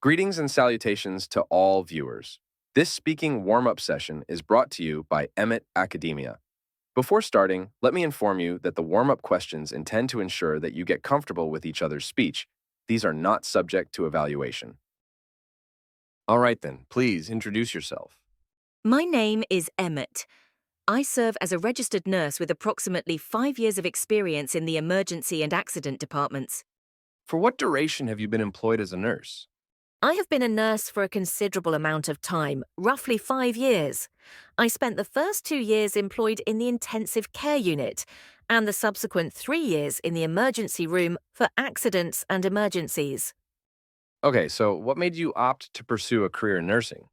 Greetings and salutations to all viewers. This speaking warm-up session is brought to you by Emmet Academia. Before starting, let me inform you that the warm-up questions intend to ensure that you get comfortable with each other's speech. These are not subject to evaluation. All right then, please introduce yourself. My name is Emmet. I serve as a registered nurse with approximately 5 years of experience in the emergency and accident departments. For what duration have you been employed as a nurse? I have been a nurse for a considerable amount of time, roughly 5 years. I spent the first 2 years employed in the intensive care unit and the subsequent 3 years in the emergency room for accidents and emergencies. Okay, so what made you opt to pursue a career in nursing?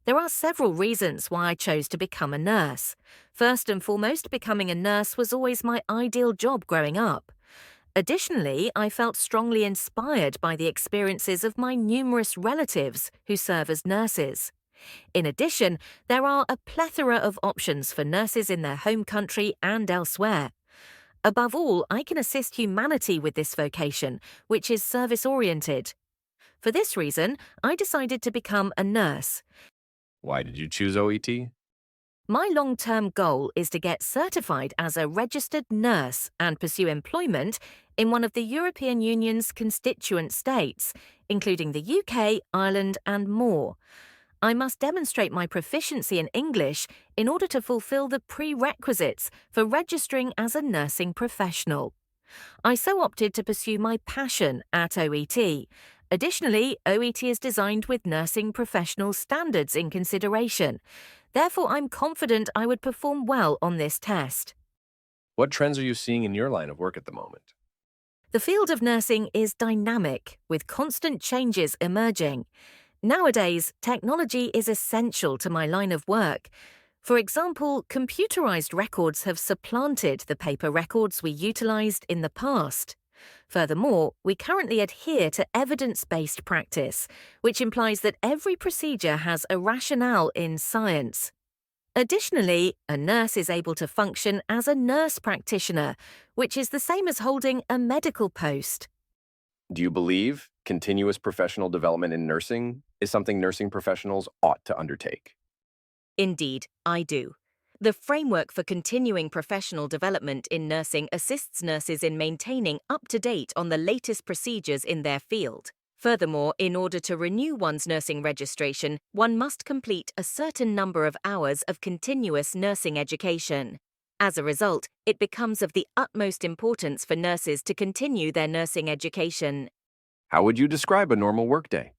There are several reasons why I chose to become a nurse. First and foremost, becoming a nurse was always my ideal job growing up. Additionally, I felt strongly inspired by the experiences of my numerous relatives who serve as nurses. In addition, there are a plethora of options for nurses in their home country and elsewhere. Above all, I can assist humanity with this vocation, which is service-oriented. For this reason, I decided to become a nurse. Why did you choose OET? My long-term goal is to get certified as a registered nurse and pursue employment in one of the European Union's constituent states, including the UK, Ireland, and more. I must demonstrate my proficiency in English in order to fulfill the prerequisites for registering as a nursing professional. I so opted to pursue my passion at OET. Additionally, OET is designed with nursing professional standards in consideration. Therefore, I'm confident I would perform well on this test. What trends are you seeing in your line of work at the moment? The field of nursing is dynamic, with constant changes emerging. Nowadays, technology is essential to my line of work. For example, computerized records have supplanted the paper records we utilized in the past. Furthermore, we currently adhere to evidence-based practice, which implies that every procedure has a rationale in science. Additionally, a nurse is able to function as a nurse practitioner, which is the same as holding a medical post. Do you believe continuous professional development in nursing is something nursing professionals ought to undertake? Indeed, I do. The framework for continuing professional development in nursing assists nurses in maintaining up-to-date on the latest procedures in their field. Furthermore, in order to renew one's nursing registration, one must complete a certain number of hours of continuous nursing education. As a result, it becomes of the utmost importance for nurses to continue their nursing education. How would you describe a normal workday?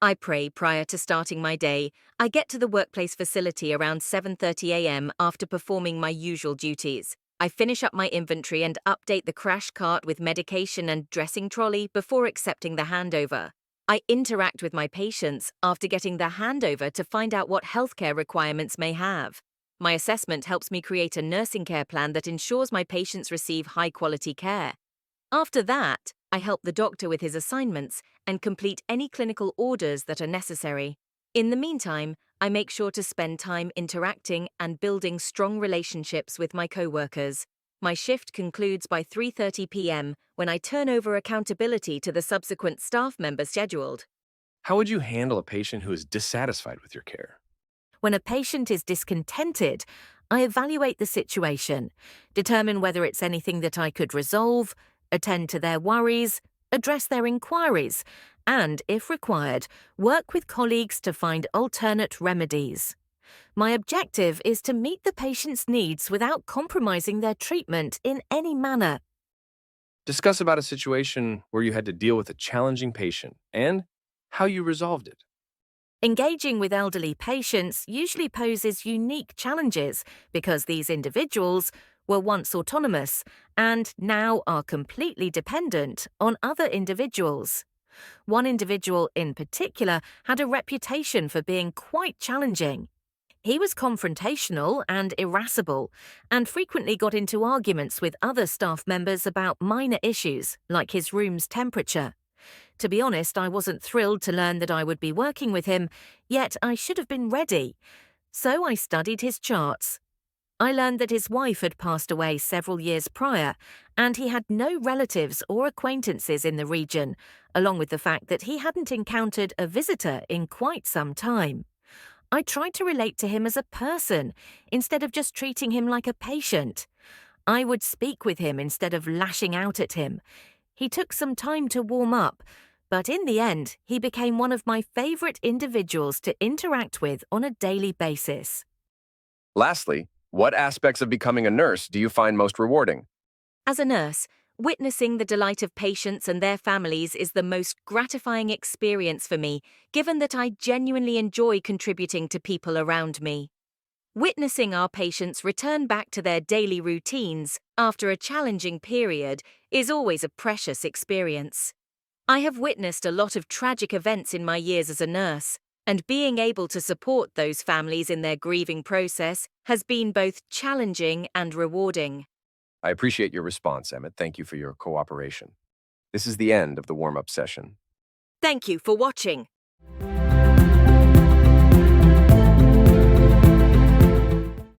I pray prior to starting my day. I get to the workplace facility around 7:30 a.m. after performing my usual duties. I finish up my inventory and update the crash cart with medication and dressing trolley before accepting the handover. I interact with my patients after getting the handover to find out what healthcare requirements may have. My assessment helps me create a nursing care plan that ensures my patients receive high-quality care. After that, I help the doctor with his assignments and complete any clinical orders that are necessary. In the meantime, I make sure to spend time interacting and building strong relationships with my co-workers. My shift concludes by 3:30 p.m. when I turn over accountability to the subsequent staff member scheduled. How would you handle a patient who is dissatisfied with your care? When a patient is discontented, I evaluate the situation, determine whether it's anything that I could resolve, attend to their worries, address their inquiries, and, if required, work with colleagues to find alternate remedies. My objective is to meet the patient's needs without compromising their treatment in any manner. Discuss about a situation where you had to deal with a challenging patient and how you resolved it. Engaging with elderly patients usually poses unique challenges because these individuals were once autonomous and now are completely dependent on other individuals. One individual in particular had a reputation for being quite challenging. He was confrontational and irascible, and frequently got into arguments with other staff members about minor issues, like his room's temperature. To be honest, I wasn't thrilled to learn that I would be working with him, yet I should have been ready. So I studied his charts. I learned that his wife had passed away several years prior, and he had no relatives or acquaintances in the region, along with the fact that he hadn't encountered a visitor in quite some time. I tried to relate to him as a person, instead of just treating him like a patient. I would speak with him instead of lashing out at him. He took some time to warm up, but in the end, he became one of my favorite individuals to interact with on a daily basis. Lastly, what aspects of becoming a nurse do you find most rewarding? As a nurse, witnessing the delight of patients and their families is the most gratifying experience for me, given that I genuinely enjoy contributing to people around me. Witnessing our patients return back to their daily routines after a challenging period is always a precious experience. I have witnessed a lot of tragic events in my years as a nurse, and being able to support those families in their grieving process has been both challenging and rewarding. I appreciate your response, Emmet. Thank you for your cooperation. This is the end of the warm-up session. Thank you for watching.